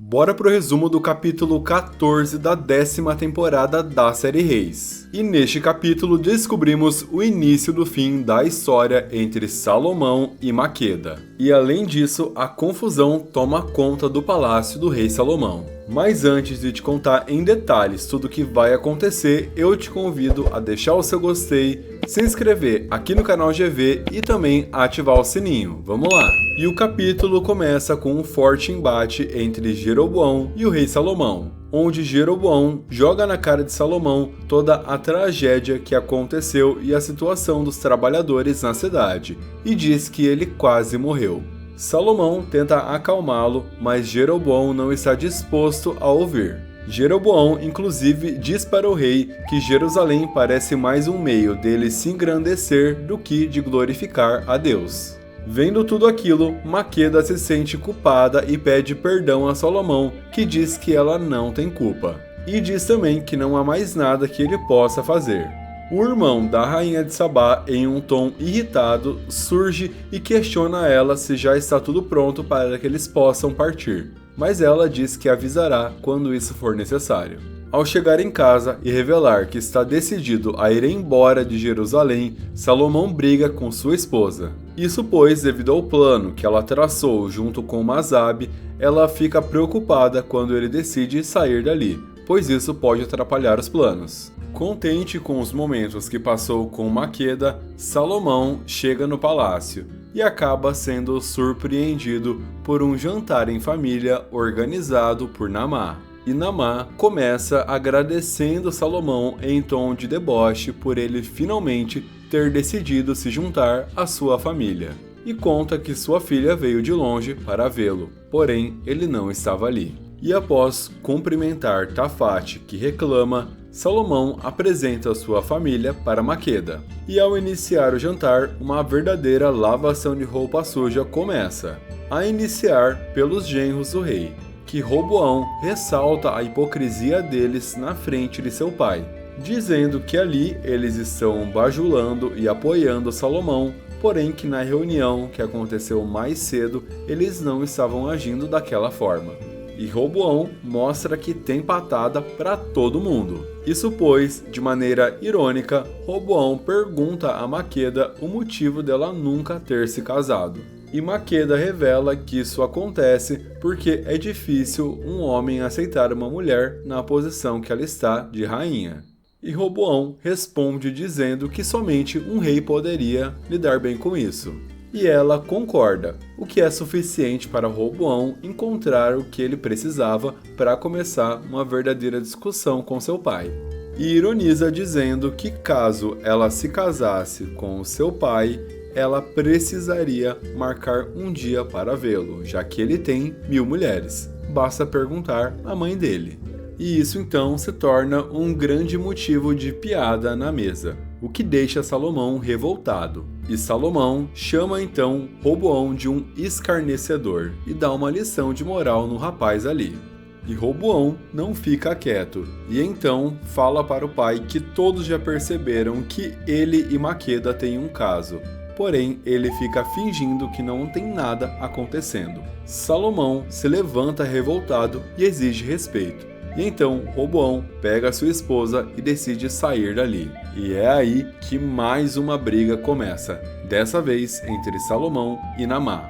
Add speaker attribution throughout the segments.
Speaker 1: Bora pro resumo do capítulo 14 da 10ª temporada da série Reis. E neste capítulo descobrimos o início do fim da história entre Salomão e Maqueda. E além disso, a confusão toma conta do palácio do rei Salomão. Mas antes de te contar em detalhes tudo o que vai acontecer, eu te convido a deixar o seu gostei, se inscrever aqui no canal GV e também ativar o sininho. Vamos lá! E o capítulo começa com um forte embate entre Jeroboão e o rei Salomão, onde Jeroboão joga na cara de Salomão toda a tragédia que aconteceu e a situação dos trabalhadores na cidade, e diz que ele quase morreu. Salomão tenta acalmá-lo, mas Jeroboão não está disposto a ouvir. Jeroboão, inclusive, diz para o rei que Jerusalém parece mais um meio dele se engrandecer do que de glorificar a Deus. Vendo tudo aquilo, Maqueda se sente culpada e pede perdão a Salomão, que diz que ela não tem culpa. E diz também que não há mais nada que ele possa fazer. O irmão da rainha de Sabá, em um tom irritado, surge e questiona ela se já está tudo pronto para que eles possam partir, mas ela diz que avisará quando isso for necessário. Ao chegar em casa e revelar que está decidido a ir embora de Jerusalém, Salomão briga com sua esposa. Isso pois, devido ao plano que ela traçou junto com Masabe, ela fica preocupada quando ele decide sair dali, pois isso pode atrapalhar os planos. Contente com os momentos que passou com Maqueda, Salomão chega no palácio e acaba sendo surpreendido por um jantar em família organizado por Naamã. E Naamã começa agradecendo Salomão em tom de deboche por ele finalmente ter decidido se juntar à sua família. E conta que sua filha veio de longe para vê-lo, porém ele não estava ali. E após cumprimentar Tafate, que reclama, Salomão apresenta sua família para Maqueda. E ao iniciar o jantar, uma verdadeira lavação de roupa suja começa, a iniciar pelos genros do rei, que Roboão ressalta a hipocrisia deles na frente de seu pai, dizendo que ali eles estão bajulando e apoiando Salomão, porém que na reunião que aconteceu mais cedo eles não estavam agindo daquela forma. E Roboão mostra que tem patada para todo mundo. Isso pois, de maneira irônica, Roboão pergunta a Maqueda o motivo dela nunca ter se casado. E Maqueda revela que isso acontece porque é difícil um homem aceitar uma mulher na posição que ela está de rainha. E Roboão responde dizendo que somente um rei poderia lidar bem com isso. E ela concorda, o que é suficiente para Roboão encontrar o que ele precisava para começar uma verdadeira discussão com seu pai. E ironiza dizendo que caso ela se casasse com seu pai, ela precisaria marcar um dia para vê-lo, já que ele tem 1000 mulheres. Basta perguntar à mãe dele. E isso então se torna um grande motivo de piada na mesa, o que deixa Salomão revoltado. E Salomão chama então Roboão de um escarnecedor e dá uma lição de moral no rapaz ali. E Roboão não fica quieto, e então fala para o pai que todos já perceberam que ele e Maqueda têm um caso. Porém, ele fica fingindo que não tem nada acontecendo. Salomão se levanta revoltado e exige respeito. E então, Roboão pega sua esposa e decide sair dali. E é aí que mais uma briga começa, dessa vez entre Salomão e Naamã.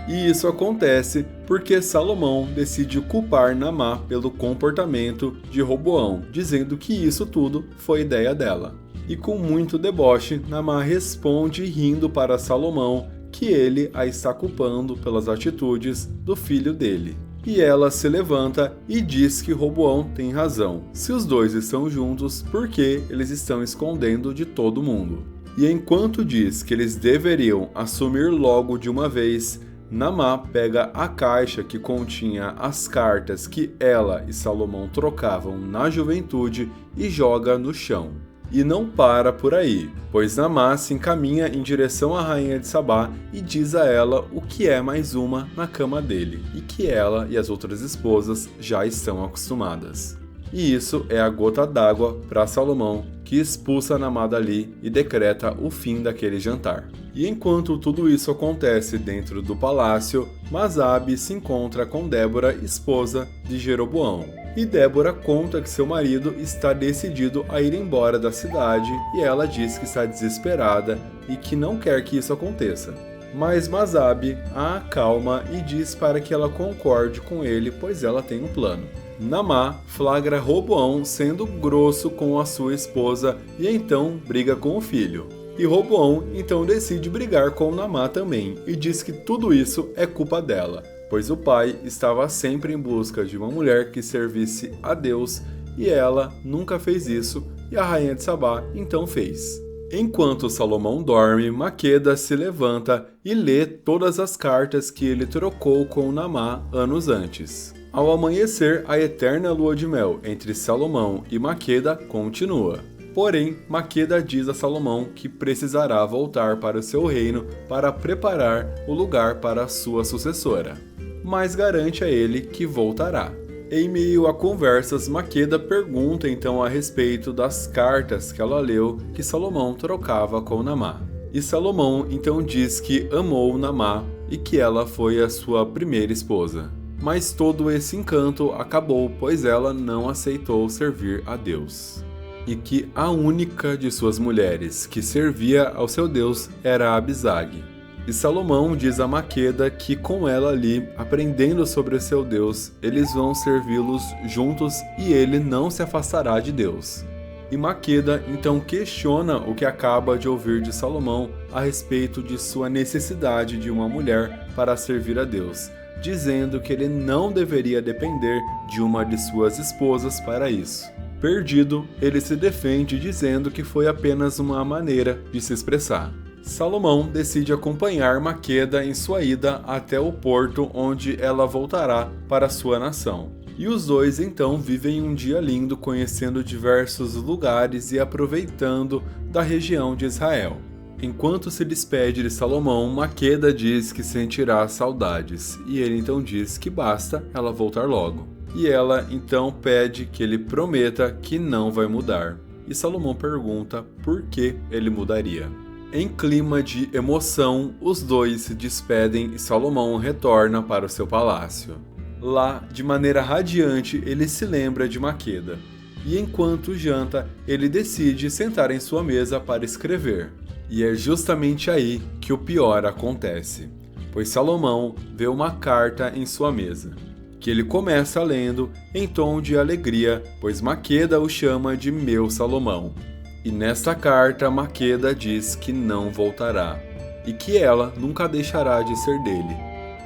Speaker 1: E isso acontece porque Salomão decide culpar Naamã pelo comportamento de Roboão, dizendo que isso tudo foi ideia dela. E com muito deboche, Naamã responde rindo para Salomão que ele a está culpando pelas atitudes do filho dele. E ela se levanta e diz que Roboão tem razão. Se os dois estão juntos, por que eles estão escondendo de todo mundo? E enquanto diz que eles deveriam assumir logo de uma vez, Naamã pega a caixa que continha as cartas que ela e Salomão trocavam na juventude e joga no chão. E não para por aí, pois Naamã se encaminha em direção à rainha de Sabá e diz a ela o que é mais uma na cama dele, e que ela e as outras esposas já estão acostumadas. E isso é a gota d'água para Salomão, que expulsa Naamã dali e decreta o fim daquele jantar. E enquanto tudo isso acontece dentro do palácio, Masabe se encontra com Débora, esposa de Jeroboão. E Débora conta que seu marido está decidido a ir embora da cidade e ela diz que está desesperada e que não quer que isso aconteça. Mas Masabe a acalma e diz para que ela concorde com ele, pois ela tem um plano. Naamã flagra Roboão sendo grosso com a sua esposa e então briga com o filho. E Roboão então decide brigar com Naamã também e diz que tudo isso é culpa dela, pois o pai estava sempre em busca de uma mulher que servisse a Deus e ela nunca fez isso e a rainha de Sabá então fez. Enquanto Salomão dorme, Maqueda se levanta e lê todas as cartas que ele trocou com Naamã anos antes. Ao amanhecer, a eterna lua de mel entre Salomão e Maqueda continua. Porém, Maqueda diz a Salomão que precisará voltar para o seu reino para preparar o lugar para a sua sucessora, mas garante a ele que voltará. Em meio a conversas, Maqueda pergunta então a respeito das cartas que ela leu que Salomão trocava com Naamã. E Salomão então diz que amou Naamã e que ela foi a sua primeira esposa. Mas todo esse encanto acabou, pois ela não aceitou servir a Deus. E que a única de suas mulheres que servia ao seu Deus era Abisag. E Salomão diz a Maqueda que com ela ali, aprendendo sobre o seu Deus, eles vão servi-los juntos e ele não se afastará de Deus. E Maqueda então questiona o que acaba de ouvir de Salomão a respeito de sua necessidade de uma mulher para servir a Deus, dizendo que ele não deveria depender de uma de suas esposas para isso. Perdido, ele se defende dizendo que foi apenas uma maneira de se expressar. Salomão decide acompanhar Maqueda em sua ida até o porto onde ela voltará para sua nação. E os dois então vivem um dia lindo conhecendo diversos lugares e aproveitando da região de Israel. Enquanto se despede de Salomão, Maqueda diz que sentirá saudades, e ele então diz que basta ela voltar logo. E ela então pede que ele prometa que não vai mudar. E Salomão pergunta por que ele mudaria. Em clima de emoção, os dois se despedem e Salomão retorna para o seu palácio. Lá, de maneira radiante, ele se lembra de Maqueda. E enquanto janta, ele decide sentar em sua mesa para escrever. E é justamente aí que o pior acontece, pois Salomão vê uma carta em sua mesa, que ele começa lendo em tom de alegria, pois Maqueda o chama de meu Salomão. E nesta carta, Maqueda diz que não voltará, e que ela nunca deixará de ser dele,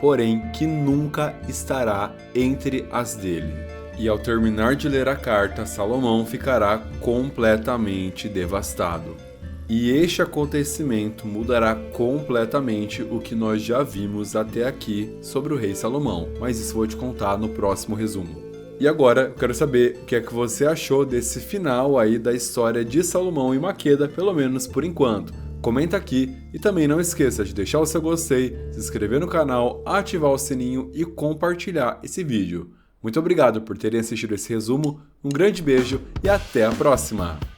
Speaker 1: porém que nunca estará entre as dele. E ao terminar de ler a carta, Salomão ficará completamente devastado. E este acontecimento mudará completamente o que nós já vimos até aqui sobre o rei Salomão, mas isso eu vou te contar no próximo resumo. E agora eu quero saber o que é que você achou desse final aí da história de Salomão e Maqueda, pelo menos por enquanto. Comenta aqui e também não esqueça de deixar o seu gostei, se inscrever no canal, ativar o sininho e compartilhar esse vídeo. Muito obrigado por terem assistido esse resumo, um grande beijo e até a próxima!